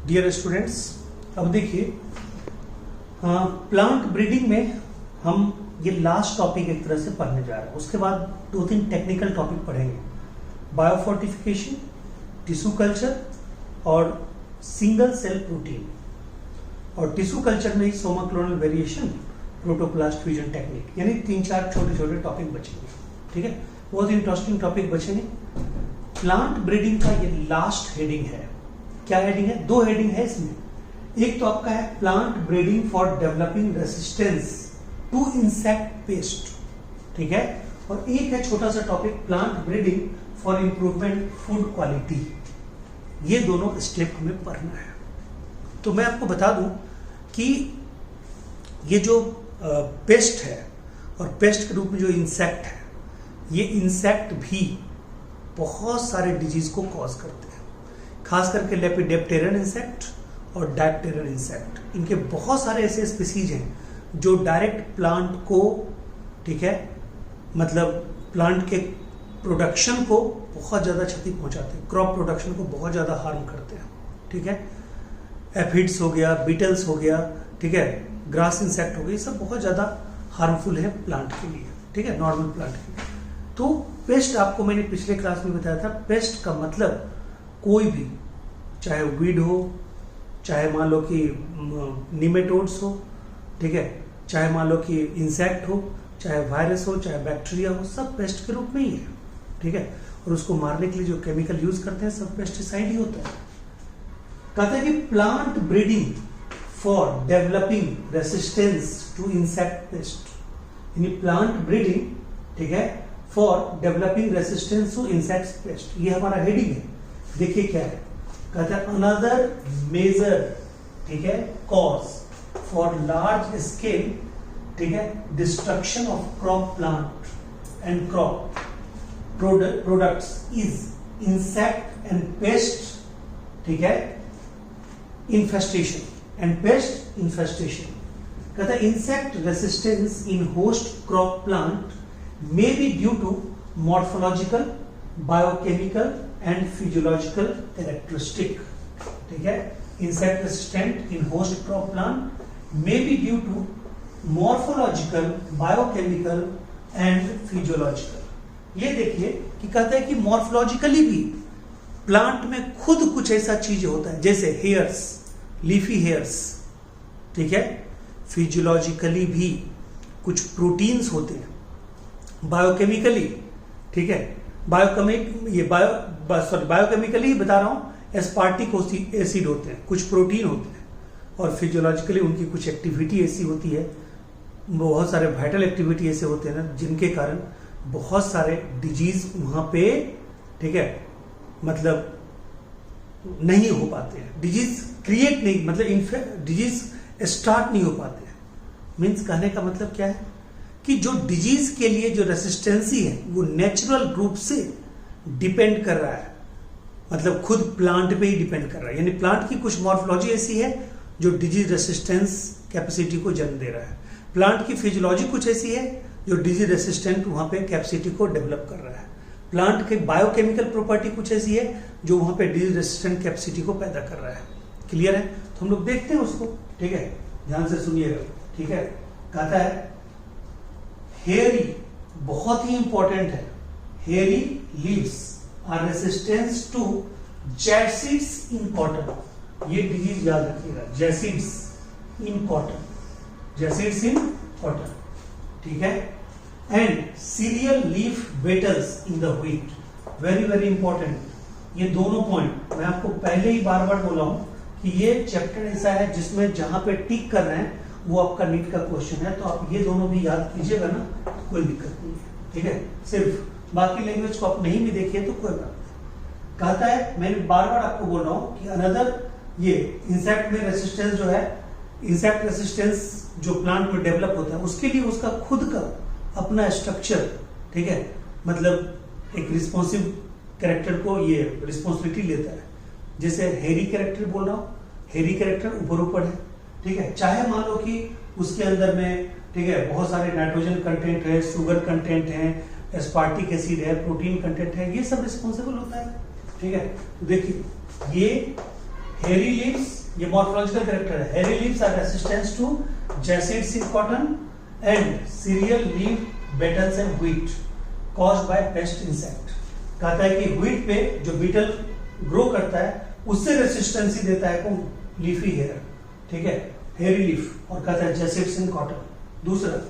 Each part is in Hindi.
डियर स्टूडेंट्स, अब देखिए प्लांट ब्रीडिंग में हम ये लास्ट टॉपिक एक तरह से पढ़ने जा रहे हैं। उसके बाद 2-3 टेक्निकल टॉपिक पढ़ेंगे, बायोफोर्टिफिकेशन, टिश्यू कल्चर और सिंगल सेल प्रोटीन। और टिश्यू कल्चर में Soma clonal variation, protoplast fusion technique, यानी 3-4 छोटे छोटे टॉपिक बचेंगे। ठीक है, बहुत इंटरेस्टिंग टॉपिक बचेंगे। प्लांट ब्रीडिंग का ये लास्ट हेडिंग है। क्या हेडिंग है? 2 हेडिंग है इसमें। एक तो आपका है plant breeding for developing resistance to insect pest, ठीक है, और एक है छोटा सा topic plant breeding for improvement food quality. ये दोनों स्टेप हमें पढ़ना है। तो मैं आपको बता दूं कि ये जो पेस्ट है और पेस्ट के रूप में जो इंसेक्ट है, ये इंसेक्ट भी बहुत सारे डिजीज को कॉज करते हैं, खास करके लेपिडेप्टेरन इंसेक्ट और डायप्टेरन इंसेक्ट। इनके बहुत सारे ऐसे स्पीसीज हैं जो डायरेक्ट प्लांट को, ठीक है, मतलब प्लांट के प्रोडक्शन को बहुत ज़्यादा क्षति पहुंचाते हैं, क्रॉप प्रोडक्शन को बहुत ज़्यादा हार्म करते हैं। ठीक है, एफिड्स हो गया, बीटल्स हो गया, ठीक है, ग्रास इंसेक्ट हो गया, ये सब बहुत ज़्यादा हार्मफुल है प्लांट के लिए, ठीक है, नॉर्मल प्लांट के लिए। तो पेस्ट आपको मैंने पिछले क्लास में बताया था, पेस्ट का मतलब कोई भी, चाहे वीड हो, चाहे मान लो कि निमेटोड्स हो, ठीक है, चाहे मान लो कि इंसेक्ट हो, चाहे वायरस हो, चाहे बैक्टीरिया हो, सब पेस्ट के रूप में ही है। ठीक है, और उसको मारने के लिए जो केमिकल यूज करते हैं सब पेस्टिसाइड ही होता है। कहते हैं कि plant breeding for developing resistance to insect pest, यानी प्लांट ब्रीडिंग, ठीक है, for developing resistance to insect pest, ये हमारा हेडिंग है। देखिए क्या है, कहते हैं अनदर मेजर, ठीक है, कॉज फॉर लार्ज स्केल, ठीक है, destruction of crop plant and crop products is insect and pest, ठीक है, इन्फेस्टेशन एंड पेस्ट इन्फेस्टेशन। कहता है insect resistance in host crop plant may be due to morphological, biochemical and physiological characteristic. ठीक है, insect resistant in host crop plant may be due to morphological, biochemical and physiological. ये देखिए कि कहता है कि मॉर्फोलॉजिकली भी प्लांट में खुद कुछ ऐसा चीज होता है, जैसे हेयर्स, लीफी हेयर्स, ठीक है, फिजियोलॉजिकली भी कुछ प्रोटीन्स होते हैं, बायोकेमिकली, ठीक है, बायोकेमिकली ही बता रहा हूं, एस्पार्टिक एसिड होते हैं, कुछ प्रोटीन होते हैं, और फिजियोलॉजिकली उनकी कुछ एक्टिविटी ऐसी होती है, बहुत सारे वाइटल एक्टिविटी ऐसे होते हैं ना, जिनके कारण बहुत सारे डिजीज वहां पे, ठीक है, मतलब नहीं हो पाते हैं, डिजीज क्रिएट नहीं, मतलब डिजीज स्टार्ट नहीं हो पाते हैं। मीन्स कहने का मतलब क्या है कि जो डिजीज के लिए जो रेसिस्टेंसी है वो नेचुरल रूप से डिपेंड कर रहा है, मतलब खुद प्लांट पे ही डिपेंड कर रहा है, यानी प्लांट की कुछ मॉर्फोलॉजी ऐसी है जो डिजीज रेसिस्टेंस कैपेसिटी को जन्म दे रहा है, प्लांट की फिजियोलॉजी कुछ ऐसी है जो डिजीज रेसिस्टेंट वहां पे कैपेसिटी को डेवलप कर रहा है, प्लांट के बायोकेमिकल प्रॉपर्टी कुछ ऐसी है जो वहां पे डिजीज रेसिस्टेंट कैपेसिटी को पैदा कर रहा है। क्लियर है? तो हम लोग देखते हैं उसको, ठीक है, ध्यान से सुनिएगा। ठीक है, कहता है हेयरी, बहुत ही इंपॉर्टेंट है, hairy leaves are resistance to jassids in cotton. ये डिजीज याद रखिएगा, jassids in cotton, jassids in cotton, ठीक है, and cereal leaf beetles in the wheat. Very very important ये दोनों पॉइंट। मैं आपको पहले ही बार बार बोला हूं कि ये चैप्टर ऐसा है जिसमें जहां पे टिक कर रहे हैं वो आपका नीट का क्वेश्चन है, तो आप ये दोनों भी याद कीजिएगा ना, तो कोई दिक्कत नहीं है। ठीक है, सिर्फ बाकी लैंग्वेज को आप नहीं भी देखिए तो कोई बात नहीं। कहता है, मैंने बार बार आपको बोल रहा हूं कि अनदर, ये इंसेक्ट में रेसिस्टेंस जो है, इंसेक्ट रेसिस्टेंस जो प्लांट में डेवलप होता है उसके लिए उसका खुद का अपना स्ट्रक्चर, ठीक है, मतलब एक रिस्पॉन्सिव कैरेक्टर को ये रिस्पॉन्सिबिलिटी लेता है। जैसे हेरी कैरेक्टर बोल रहा हूं, हेरी कैरेक्टर ऊपर ऊपर है, ठीक है, चाहे मान लो कि उसके अंदर में, ठीक है, बहुत सारे नाइट्रोजन कंटेंट है, शुगर कंटेंट है, एस्पार्टिक एसिड है, प्रोटीन कंटेंट है, ये सब रिस्पॉन्सिबल होता है, ठीक है। तो देखिए ये हेरी लीव्स, ये मॉर्फोलॉजिकल कैरेक्टर है, hairy leaves are resistance to jassids in cotton and cereal leaf beetles and wheat caused by pest insect. कहता है कि व्हीट पे जो बीटल ग्रो करता है उससे रेसिस्टेंसी देता है कौन, लीफी हेयर, ठीक है, हेरी लीफ, और कहता है जैसिड्स इन कॉटन। दूसरा,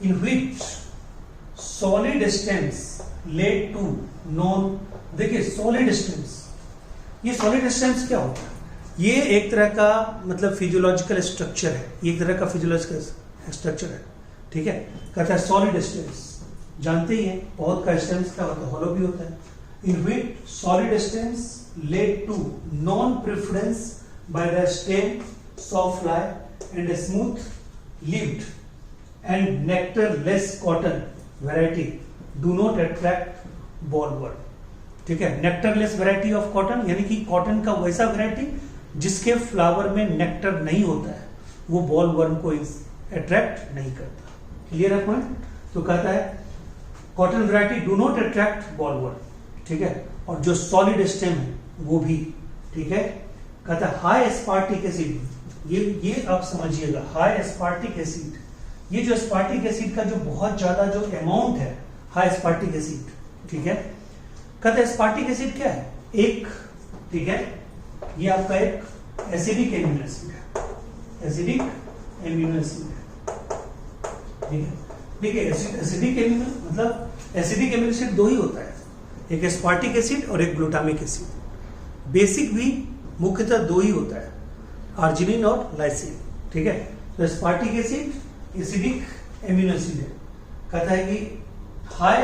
in wheat solid stems led to non, देखिए सॉलिड स्टेम्स, ये सॉलिड स्टेम्स क्या होता है, ये एक तरह का मतलब फिजियोलॉजिकल स्ट्रक्चर है, ये एक तरह का फिजियोलॉजिकल स्ट्रक्चर है, ठीक है। कहता है सॉलिड स्टेम्स, जानते ही हैं पौध का स्टेम्स क्या होता है, हॉलो भी होता है। In wheat solid stems led to non preference by the stem sawfly and smooth leaved and nectarless cotton variety do not attract bollworm, ठीक है। नेक्टरलेस वैरायटी ऑफ कॉटन, यानी कि कॉटन का वैसा वैरायटी जिसके फ्लावर में नेक्टर नहीं होता है, वो बॉलवर्म को अट्रैक्ट नहीं करता। क्लियर है पॉइंट। तो कहता है cotton variety do not attract bollworm, ठीक है, और जो सॉलिड स्टेम है वो भी, ठीक है। कहता है हाई एस्पार्टिक एसिड, ये आप समझिएगा, हाई एस्पार्टिक एसिड, ये जो एस्पार्टिक एसिड का जो बहुत ज्यादा जो अमाउंट है, हाई एस्पार्टिक एसिड, ठीक है। कहते हैं एस्पार्टिक एसिड क्या है, एक, ठीक है, ये आपका एक एसिडिक एमिनो एसिड है, एसिडिक एमिनो एसिड है, ठीक है। ठीक है, एसिडिक एमिनो मतलब एसिडिक एमिनो एसिड दो ही होता है, एक एस्पार्टिक एसिड और एक ग्लूटामिक एसिड। बेसिक भी मुख्यतः दो ही होता है, आर्जिनिन और लाइसिन, ठीक है। तो aspartic acid acidic amino acid है। कहता है कि high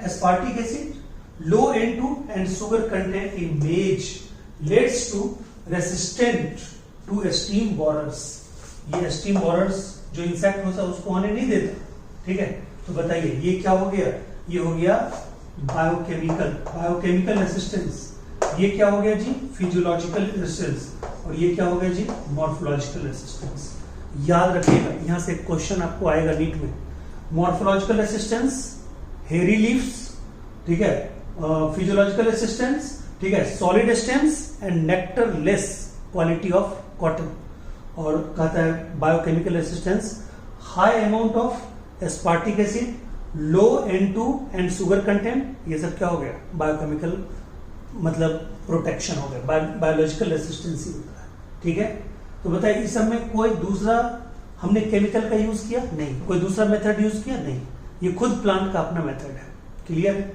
aspartic acid low N2 and sugar content in maize leads to resistant to steam borers। ये steam borers जो इंसेक्ट होता है उसको आने नहीं देता, ठीक है। तो बताइए ये क्या हो गया, ये हो गया बायोकेमिकल रेसिस्टेंस, ये क्या हो गया जी, फिजियोलॉजिकल रेसिस्टेंस, और ये क्या हो गया जी, मॉर्फोलॉजिकल रेसिस्टेंस। याद रखिएगा, यहां से क्वेश्चन आपको आएगा नीट में। मॉर्फोलॉजिकल रेसिस्टेंस हेरी लीव्स, ठीक है, फिजियोलॉजिकल रेसिस्टेंस, ठीक है, solid stems and nectar less quality of cotton. और कहता है biochemical resistance high amount of aspartic acid, low N2 and sugar content, ये सब क्या हो गया, बायोकेमिकल मतलब प्रोटेक्शन हो गया, बायोलॉजिकल रेसिस्टेंस होता है, ठीक है। तो बताइए इस सब में कोई दूसरा हमने केमिकल का यूज किया नहीं, कोई दूसरा मेथड यूज किया नहीं, ये खुद प्लांट का अपना मेथड है। क्लियर।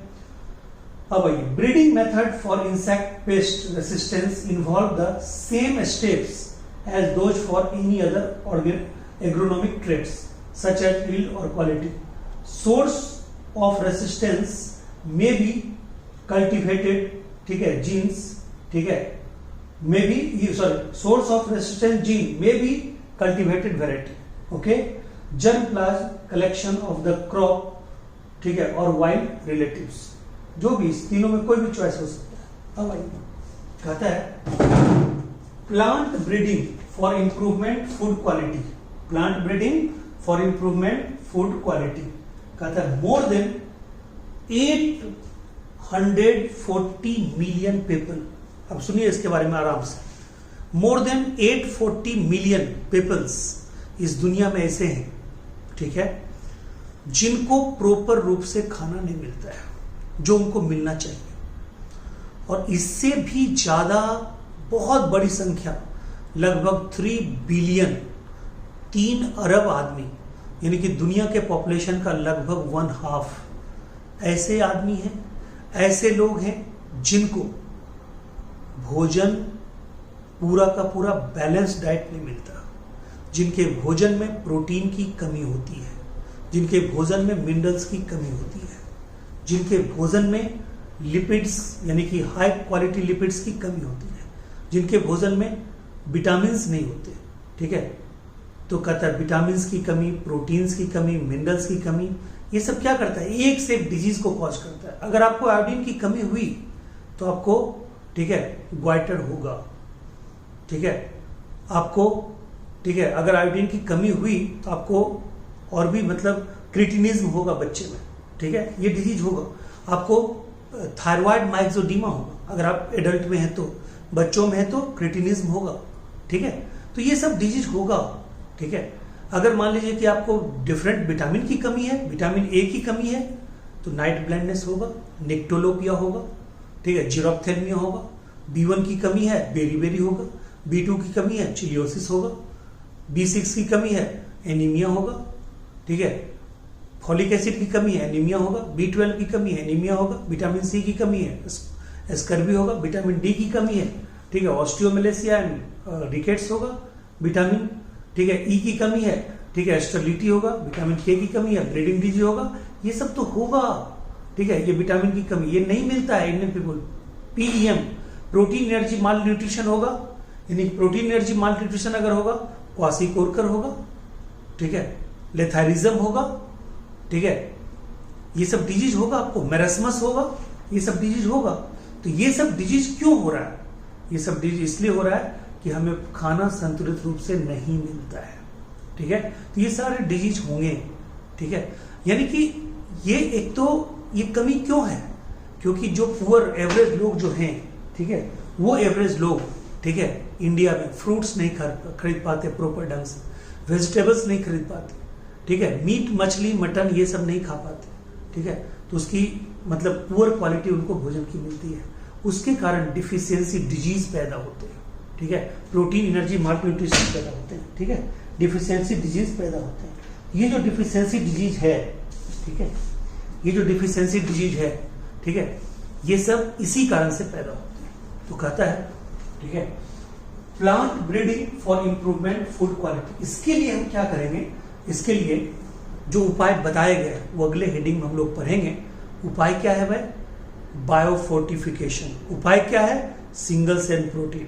अब आइए, breeding method for insect pest resistance involve the same steps as those for any other agronomic traits such as yield और quality. Source of resistance may be cultivated, ठीक है, जीन्स, ठीक है, may be source of resistant gene may be cultivated variety, okay, germplasm collection of the crop, ठीक है, और वाइल्ड रिलेटिव्स, जो भी इस तीनों में कोई भी चॉइस हो सकता है। अब आइए, कहता है plant breeding for improvement food quality, plant breeding for improvement food quality. कहता है मोर देन 840 मिलियन पीपल, अब सुनिए इसके बारे में आराम से, मोर देन 840 मिलियन पीपल्स इस दुनिया में ऐसे हैं, ठीक है, जिनको प्रॉपर रूप से खाना नहीं मिलता है जो उनको मिलना चाहिए, और इससे भी ज्यादा बहुत बड़ी संख्या, लगभग 3 बिलियन, 3 अरब आदमी, यानी कि दुनिया के पॉपुलेशन का लगभग 1/2 ऐसे आदमी हैं, ऐसे लोग हैं जिनको भोजन पूरा का पूरा बैलेंस डाइट नहीं मिलता, जिनके भोजन में प्रोटीन की कमी होती है, जिनके भोजन में मिनरल्स की कमी होती है, जिनके भोजन में लिपिड्स यानी कि हाई क्वालिटी लिपिड्स की कमी होती है, जिनके भोजन में विटामिन्स नहीं होते, ठीक है। तो कहता है विटामिन्स की कमी, प्रोटीन्स की कमी, मिनरल्स की कमी, ये सब क्या करता है, एक से एक डिजीज को कॉज करता है। अगर आपको आयोडीन की कमी हुई तो आपको, ठीक है, ग्वाइटर होगा, ठीक है, आपको ठीक है, अगर आयोडीन की कमी हुई तो आपको और भी मतलब क्रिटिनिज्म होगा बच्चे में, ठीक है, ये डिजीज होगा। आपको थायराइड माइक्सोडीमा होगा अगर आप एडल्ट में हैं तो, बच्चों में है तो क्रिटिनिज्म होगा, ठीक है। तो ये सब डिजीज होगा, ठीक है। अगर मान लीजिए कि आपको डिफरेंट विटामिन की कमी है, विटामिन ए की कमी है, तो नाइट ब्लाइंडनेस होगा, निक्टोलोपिया होगा, ठीक है, जीरोप्थेल्मिया होगा। B1 की कमी है, बेरीबेरी होगा। B2 की कमी है, चिलियोसिस होगा। B6 की कमी है, एनीमिया होगा, ठीक है। फॉलिक एसिड की कमी है, एनीमिया होगा। B12 की कमी है, एनीमिया होगा। विटामिन सी की कमी है, स्कर्वी होगा। विटामिन डी की कमी है, ठीक है, ऑस्टियोमेलेसिया एंड रिकेट्स होगा। विटामिन, ठीक है, ई की कमी है, ठीक है, स्टेरिलिटी होगा। विटामिन के की कमी है, ब्लीडिंग डिजीज होगा। ये सब तो होगा, ठीक है। ये विटामिन की कमी ये नहीं मिलता है Indian people. PEM, protein energy malnutrition होगा, यानी प्रोटीन एनर्जी माल न्यूट्रिशन अगर होगा, क्वासीकोरकर होगा, ठीक है, लेथारिज्म होगा, ठीक है, ये सब डिजीज होगा। आपको मेरस्मस होगा, ये सब डिजीज होगा। तो ये सब डिजीज क्यों हो रहा है? ये सब डिजीज इसलिए हो रहा है कि हमें खाना संतुलित रूप से नहीं मिलता है, ठीक है। तो ये सारे डिजीज होंगे, ठीक है। यानी कि ये एक तो ये कमी क्यों है? क्योंकि जो पुअर एवरेज लोग जो हैं, ठीक है, वो एवरेज लोग, ठीक है, इंडिया में फ्रूट्स नहीं खरीद पाते प्रॉपर ढंग से, वेजिटेबल्स नहीं खरीद पाते, ठीक है, मीट मछली मटन ये सब नहीं खा पाते, ठीक है। तो उसकी मतलब पुअर क्वालिटी उनको भोजन की मिलती है, उसके कारण डिफिशियंसी डिजीज पैदा होते हैं, ठीक है, प्रोटीन एनर्जी मालन्यूट्रिशन पैदा होते हैं, ठीक है, डिफिशियंसी डिजीज पैदा होते हैं। ये जो डिफिशियंसी डिजीज है, ठीक है, ये जो डिफिशियंसी डिजीज है, ठीक है, ये सब इसी कारण से पैदा होते हैं। तो कहता है, ठीक है, plant breeding for improvement food quality. इसके लिए हम क्या करेंगे? इसके लिए जो उपाय बताए गए वो अगले हेडिंग में हम लोग पढ़ेंगे। उपाय क्या है भाई? बायोफोर्टिफिकेशन। उपाय क्या है? सिंगल सेल प्रोटीन,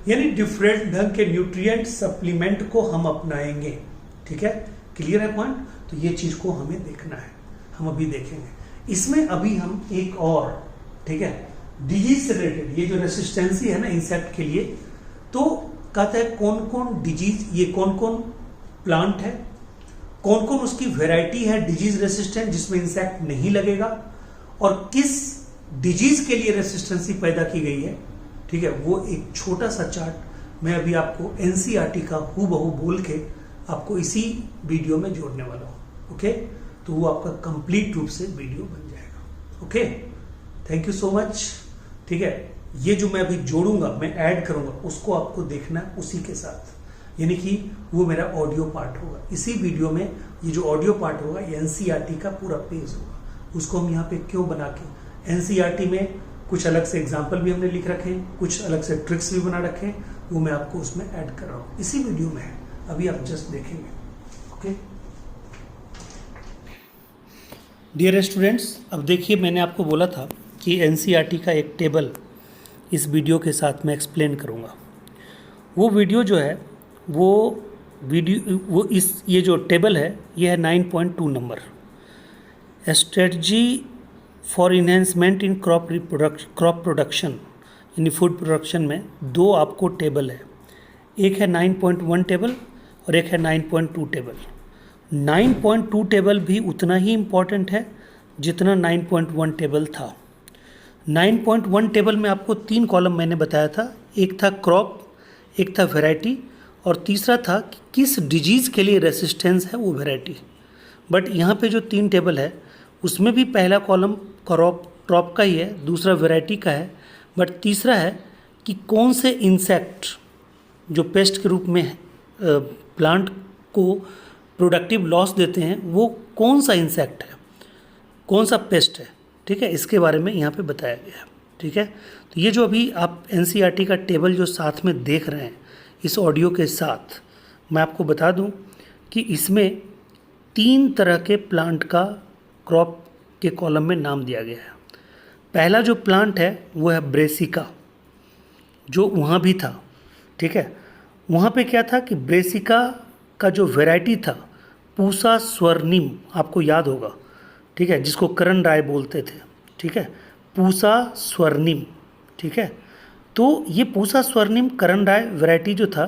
यानी डिफरेंट ढंग के न्यूट्रिएंट सप्लीमेंट को हम अपनाएंगे, ठीक है। क्लियर है पॉइंट? तो ये चीज को हमें देखना है, हम अभी देखेंगे। इसमें अभी हम एक और, ठीक है, डिजीज से रिलेटेड, ये जो रेसिस्टेंसी है ना इंसेक्ट के लिए, तो कहता है कौन कौन डिजीज, ये कौन कौन प्लांट है, कौन कौन उसकी वेराइटी है डिजीज रेसिस्टेंट जिसमें इंसेक्ट नहीं लगेगा, और किस डिजीज के लिए रेसिस्टेंसी पैदा की गई है, ठीक है। वो एक छोटा सा चार्ट मैं अभी आपको एनसीईआरटी का हूबहू बोल के आपको इसी वीडियो में जोड़ने वाला हूं, ओके। तो वो आपका कंप्लीट रूप से वीडियो बन जाएगा, okay. Thank you so much, ठीक है। ये जो मैं अभी जोड़ूंगा, मैं ऐड करूंगा, उसको आपको देखना है उसी के साथ, यानी कि वो मेरा ऑडियो पार्ट होगा। इसी वीडियो में ये जो ऑडियो पार्ट होगा ये एनसीईआरटी का पूरा पेज होगा। उसको हम यहाँ पे क्यों बना के, एनसीईआरटी में कुछ अलग से एग्जाम्पल भी हमने लिख रखे हैं, कुछ अलग से ट्रिक्स भी बना रखे हैं, वो मैं आपको उसमें ऐड कर रहा हूँ। इसी वीडियो में है, अभी आप जस्ट देखेंगे, ओके। डियर स्टूडेंट्स, अब देखिए मैंने आपको बोला था कि एनसीईआरटी का एक टेबल इस वीडियो के साथ मैं एक्सप्लेन करूँगा। वो वीडियो जो है वो ये जो टेबल है ये है 9.2 number, strategy for enhancement in crop production, यानी फूड प्रोडक्शन में दो आपको टेबल है, एक है 9.1 टेबल और एक है 9.2 टेबल। 9.2 टेबल भी उतना ही इम्पॉर्टेंट है जितना 9.1 टेबल था। 9.1 टेबल में आपको 3 कॉलम मैंने बताया था, एक था क्रॉप, एक था वैरायटी, और तीसरा था कि किस डिजीज़ के लिए रेसिस्टेंस है वो वैरायटी। बट यहाँ पे जो 3 टेबल है उसमें भी पहला कॉलम क्रॉप का ही है, दूसरा वैरायटी का है, बट तीसरा है कि कौन से इंसेक्ट जो पेस्ट के रूप में प्लांट को प्रोडक्टिव लॉस देते हैं वो कौन सा इंसेक्ट है, कौन सा पेस्ट है, ठीक है। इसके बारे में यहाँ पे बताया गया है, ठीक है। तो ये जो अभी आप एनसीईआरटी का टेबल जो साथ में देख रहे हैं इस ऑडियो के साथ, मैं आपको बता दूं कि इसमें 3 तरह के प्लांट का क्रॉप के कॉलम में नाम दिया गया है। पहला जो प्लांट है वो है ब्रेसिका, जो वहाँ भी था, ठीक है। वहाँ पे क्या था कि ब्रेसिका का जो वैरायटी था पूसा स्वर्णिम, आपको याद होगा, ठीक है, जिसको करण राय बोलते थे, ठीक है, पूसा स्वर्णिम, ठीक है। तो ये पूसा स्वर्णिम करण राय वैरायटी जो था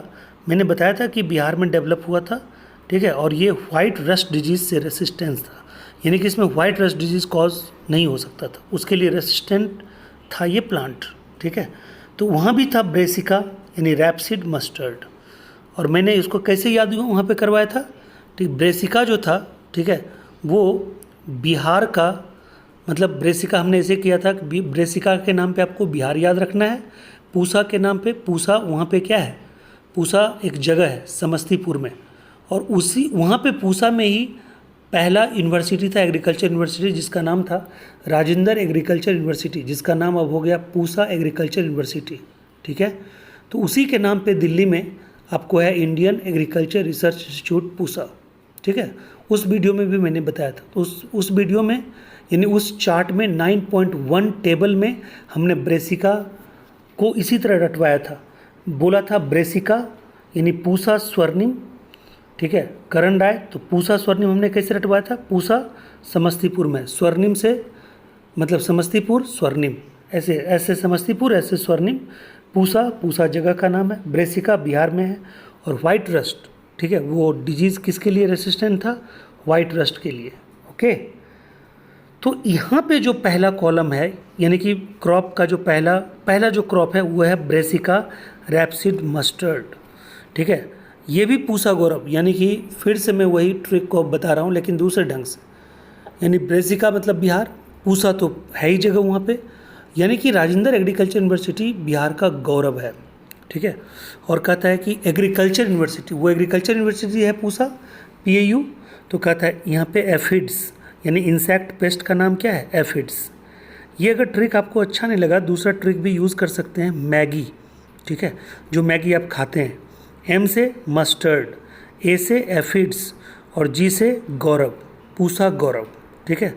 मैंने बताया था कि बिहार में डेवलप हुआ था, ठीक है, और ये वाइट रस्ट डिजीज़ से रेसिस्टेंस था, यानी कि इसमें वाइट रस्ट डिजीज़ कॉज नहीं हो सकता था, उसके लिए रेसिस्टेंट था ये प्लांट, ठीक है। तो वहाँ भी था ब्रेसिका यानी रैपसीड मस्टर्ड, और मैंने इसको कैसे याद हुआ वहाँ पे करवाया था, ठीक। ब्रेसिका जो था, ठीक है, वो बिहार का, मतलब ब्रेसिका हमने ऐसे किया था कि ब्रेसिका के नाम पे आपको बिहार याद रखना है, पूसा के नाम पे, पूसा वहाँ पे क्या है, पूसा एक जगह है समस्तीपुर में, और उसी वहाँ पे पूसा में ही पहला यूनिवर्सिटी था, एग्रीकल्चर यूनिवर्सिटी, जिसका नाम था राजेंद्र एग्रीकल्चर यूनिवर्सिटी, जिसका नाम अब हो गया पूसा एग्रीकल्चर यूनिवर्सिटी, ठीक है। तो उसी के नाम पे दिल्ली में आपको है Indian agriculture research institute Pusa, ठीक है। उस वीडियो में भी मैंने बताया था, तो उस वीडियो में यानी उस चार्ट में 9.1 टेबल में हमने ब्रेसिका को इसी तरह रटवाया था, बोला था ब्रेसिका यानी पूसा स्वर्णिम, ठीक है, करण राय। तो पूसा स्वर्णिम हमने कैसे रटवाया था, पूसा समस्तीपुर में, स्वर्णिम से मतलब समस्तीपुर स्वर्णिम, ऐसे ऐसे समस्तीपुर ऐसे स्वर्णिम, पूसा पूसा जगह का नाम है, ब्रेसिका बिहार में है, और वाइट रस्ट, ठीक है, वो डिजीज़ किसके लिए रेसिस्टेंट था, वाइट रस्ट के लिए, ओके। तो यहाँ पे जो पहला कॉलम है यानी कि क्रॉप का जो पहला जो क्रॉप है वो है ब्रेसिका रैपसीड मस्टर्ड, ठीक है। ये भी पूसा गौरव, यानी कि फिर से मैं वही ट्रिक को बता रहा हूँ लेकिन दूसरे ढंग से, यानी ब्रेसिका मतलब बिहार, पूसा तो है ही जगह वहाँ पे, यानी कि राजेंद्र एग्रीकल्चर यूनिवर्सिटी बिहार का गौरव है, ठीक है। और कहता है कि एग्रीकल्चर यूनिवर्सिटी, वो एग्रीकल्चर यूनिवर्सिटी है पूसा, PAU, तो कहता है यहाँ पे एफिड्स यानी इंसेक्ट पेस्ट का नाम क्या है, एफिड्स। ये अगर ट्रिक आपको अच्छा नहीं लगा, दूसरा ट्रिक भी यूज़ कर सकते हैं, मैगी, ठीक है, जो मैगी आप खाते हैं, M से मस्टर्ड, A से एफिड्स, और G से गौरव, पूसा गौरव, ठीक है।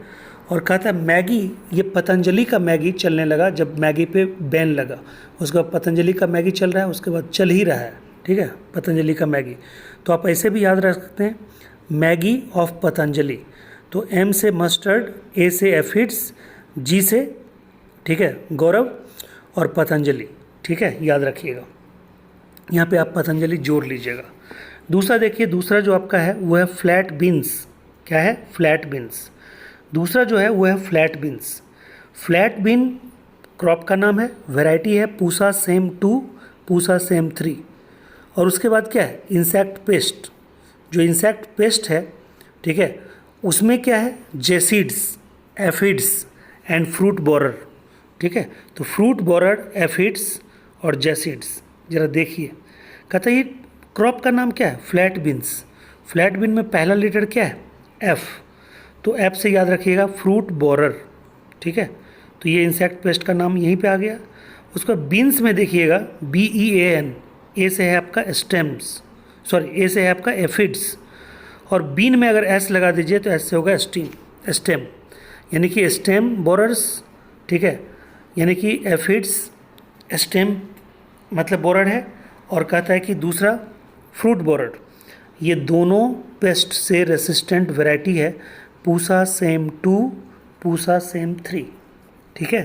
और कहता है मैगी, ये पतंजलि का मैगी चलने लगा जब मैगी पे बैन लगा, उसके बाद पतंजलि का मैगी चल रहा है, उसके बाद चल ही रहा है, ठीक है, पतंजलि का मैगी। तो आप ऐसे भी याद रख सकते हैं, मैगी ऑफ पतंजलि। तो M से मस्टर्ड, A से एफिड्स, G से, ठीक है, गौरव, और पतंजलि, ठीक है, याद रखिएगा। यहाँ पे आप पतंजलि जोड़ लीजिएगा। दूसरा देखिए, दूसरा जो आपका है वो है फ्लैट बीन्स, क्या है, फ्लैट बीन्स। दूसरा जो है वो है flat beans. Flat bean crop का नाम है, वैरायटी है पूसा सेम 2, पूसा सेम 3, और उसके बाद क्या है, इंसेक्ट पेस्ट। जो इंसेक्ट पेस्ट है, ठीक है, उसमें क्या है, jassids, aphids and fruit borer, ठीक है। तो फ्रूट बोरर, एफिड्स और जेसिड्स, जरा देखिए, कहता है ये क्रॉप का नाम क्या है, फ्लैट बीन्स। फ्लैट बीन में पहला लेटर क्या है, F, तो F से याद रखिएगा फ्रूट बोरर, ठीक है। तो ये इंसेक्ट पेस्ट का नाम यहीं पे आ गया। उसका बीन्स में देखिएगा BEAN, A से है आपका स्टेम्स, सॉरी A से है आपका एफिड्स, और बीन में अगर S लगा दीजिए तो S से होगा स्टेम, यानी कि स्टेम बोरर्स, ठीक है, यानी कि एफिड्स स्टेम मतलब बोरर है, और कहता है कि दूसरा फ्रूट बोरर। ये दोनों पेस्ट से रेसिस्टेंट वैरायटी है, पूसा सेम 2, पूसा सेम 3, ठीक है।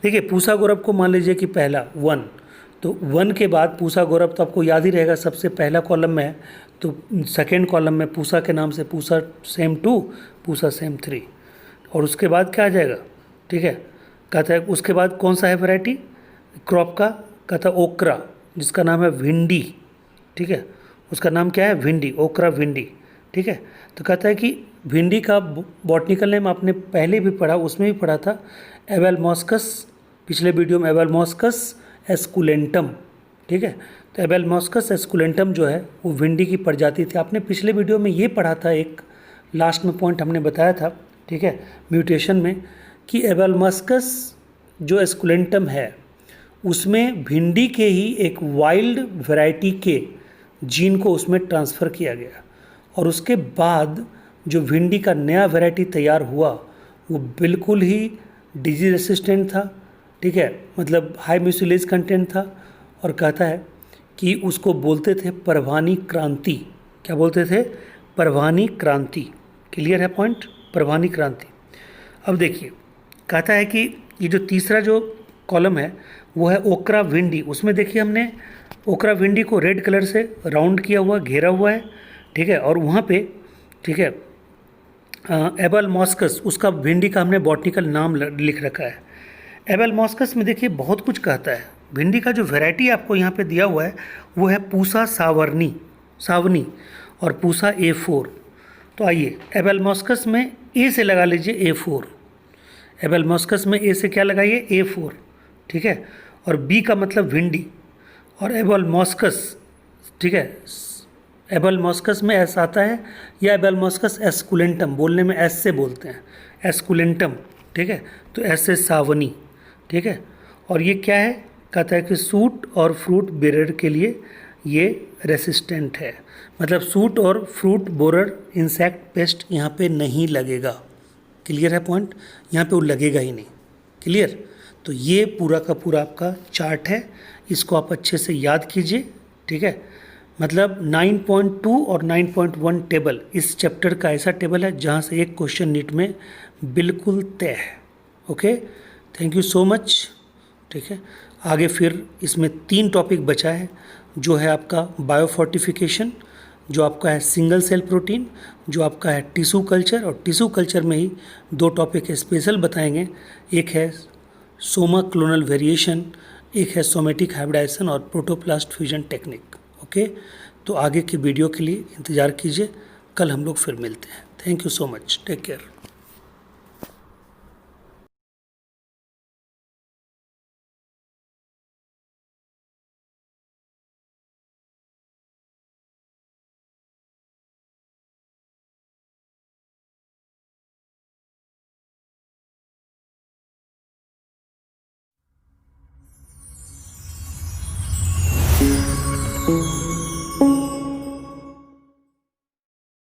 देखिए पूसा गौरव को मान लीजिए कि पहला 1, तो 1 के बाद पूसा गौरव तो आपको याद ही रहेगा, सबसे पहला कॉलम में है, तो सेकेंड कॉलम में पूसा के नाम से पूसा सेम 2, पूसा सेम 3, और उसके बाद क्या आ जाएगा, ठीक है। कहता है उसके बाद कौन सा है वैरायटी क्रॉप का, कहता है ओकरा, जिसका नाम है भिंडी, ठीक है, उसका नाम क्या है, भिंडी, ओकरा भिंडी, ठीक है। तो कहता है कि भिंडी का बॉटनिकल नेम आपने पहले भी पढ़ा, उसमें भी पढ़ा था एबेलमॉस्कस, पिछले वीडियो में एबेलमॉस्कस एस्कुलेंटम, ठीक है। तो एबेलमॉस्कस एस्कुलेंटम जो है वो भिंडी की प्रजाति थी, आपने पिछले वीडियो में ये पढ़ा था, एक लास्ट में पॉइंट हमने बताया था, ठीक है, म्यूटेशन में, कि एबेलमॉस्कस जो एस्कुलेंटम है उसमें भिंडी के ही एक वाइल्ड वैरायटी के जीन को उसमें ट्रांसफ़र किया गया, और उसके बाद जो भिंडी का नया वैरायटी तैयार हुआ वो बिल्कुल ही डिजीज रेसिस्टेंट था, ठीक है, मतलब हाई म्यूसिलेज कंटेंट था, और कहता है कि उसको बोलते थे परवानी क्रांति। क्या बोलते थे, परवानी क्रांति। क्लियर है पॉइंट, परवानी क्रांति। अब देखिए कहता है कि ये जो तीसरा जो कॉलम है वो है ओकरा भिंडी। उसमें देखिए हमने ओकरा भिंडी को रेड कलर से राउंड किया हुआ, घेरा हुआ है, ठीक है। और वहाँ पे, ठीक है, एबल मॉस्कस, उसका भिंडी का हमने बॉटनिकल नाम लिख रखा है। एबल मॉस्कस में देखिए बहुत कुछ कहता है। भिंडी का जो वैरायटी आपको यहाँ पे दिया हुआ है वो है पूसा सावनी और पूसा A4। तो आइए एबल मॉस्कस में ए से लगा लीजिए A4। एबल मॉस्कस में ए से क्या लगाइए, A4, ठीक है। और बी का मतलब भिंडी, और एबल मॉस्कस, ठीक है, एबल मॉस्कस में एस आता है, या एबल मॉस्कस एस्कुलेंटम, बोलने में एस से बोलते हैं, एस्कुलेंटम, ठीक है। तो एस से सावनी, ठीक है। और ये क्या है, कहता है कि सूट और फ्रूट बेरर के लिए ये रेसिस्टेंट है, मतलब सूट और फ्रूट बोरर इंसेक्ट पेस्ट यहाँ पे नहीं लगेगा। क्लियर है पॉइंट, यहाँ पे वो लगेगा ही नहीं। क्लियर। तो ये पूरा का पूरा आपका चार्ट है, इसको आप अच्छे से याद कीजिए, ठीक है। मतलब 9.2 और 9.1 टेबल इस चैप्टर का ऐसा टेबल है जहाँ से एक क्वेश्चन नीट में बिल्कुल तय है। Okay, thank you so much, ठीक है। आगे फिर इसमें 3 टॉपिक बचा है, जो है आपका बायोफोर्टिफिकेशन, जो आपका है सिंगल सेल प्रोटीन, जो आपका है टिश्यू कल्चर, और टिश्यू कल्चर में ही 2 टॉपिक स्पेशल बताएंगे। एक है सोमा क्लोनल वेरिएशन, एक है सोमेटिक हाइब्रिडाइजेशन और प्रोटोप्लास्ट फ्यूजन टेक्निक। ओके, तो आगे की वीडियो के लिए इंतज़ार कीजिए, कल हम लोग फिर मिलते हैं। Thank you so much, take care.